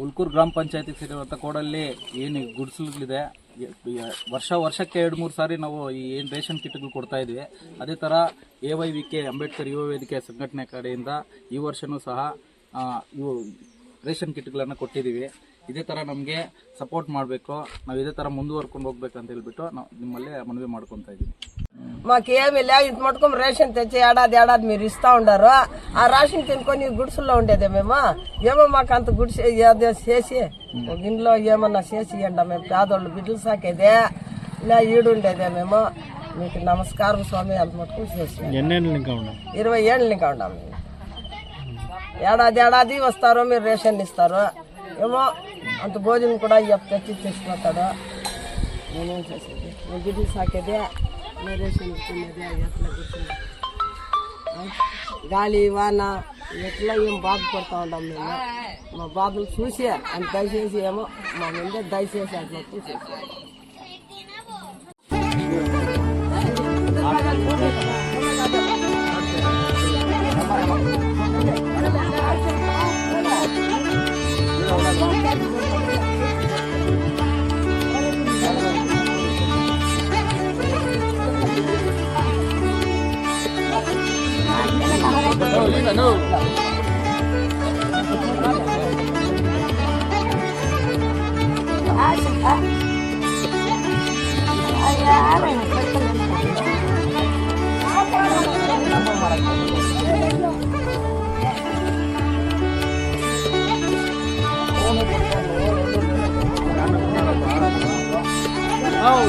ಉಲ್ಕೂರು ಗ್ರಾಮ ಪಂಚಾಯತಿಗೆ ಸೇರಿರುವಂಥ ಕೋಡಲ್ಲಿ ಏನು ಗುಡಿಸಲಿದೆ ವರ್ಷಕ್ಕೆ 2-3 ಸಾರಿ ನಾವು ಈ ಏನು ರೇಷನ್ ಕಿಟ್ಗಳು ಕೊಡ್ತಾ ಇದ್ವಿ. ಅದೇ ಥರ AYVK ಅಂಬೇಡ್ಕರ್ ಯುವ ವೇದಿಕೆ ಸಂಘಟನೆ ಕಡೆಯಿಂದ ಈ ವರ್ಷವೂ ಸಹ ಇವು ರೇಷನ್ ಕಿಟ್ಗಳನ್ನು ಕೊಟ್ಟಿದ್ದೀವಿ. ಇದೇ ಥರ ನಮಗೆ ಸಪೋರ್ಟ್ ಮಾಡಬೇಕು, ನಾವು ಇದೇ ಥರ ముందువర్ಕೊಂಡು ಹೋಗ್ಬೇಕಂತ ಹೇಳ್ಬಿಟ್ಟು ನಾವು నిమ్మల్ని మనవి ಮಾಡ್ಕೊತಾ ఇದ್ದೀವಿ. మాకేమీ లే, ఇంత మటుకు రేషన్ తెచ్చి ఏడాది మీరు ఇస్తా ఉండారు. ఆ రేషన్ తినుకొని గుడిసెల్లో ఉండేదే మేము. ఏమో మాకు అంత గుడిసె ఏదో చేసి ఒక ఇంట్లో ఏమన్నా చేసి ఇవ్వండి, మేము పేదోళ్ళు బిడ్డలు సాకేదే ఇలా ఈడుండేదే మేము. మీకు నమస్కారం స్వామి, అంత మటుకు చేసి 20 ఏళ్ళు ఇంకా ఉన్నాం. ఏడాది వస్తారు, మీరు రేషన్ ఇస్తారు. ఏమో అంత భోజనం కూడా తెచ్చి తెచ్చిపోతాడు. నేనేం చేసేది, నేను బిడ్డలు సాకేదే, రేషన్ ఇస్తున్నది. ఎట్లా కూర్చుంది గాలి వాన ఎట్లా ఏం బాధపడుతూ ఉంటాం మేము. మా బాధలు చూసి అంత దయచేసి ఏమో మా ముందే దయచేసి అట్లా చూసేసి No. Oh,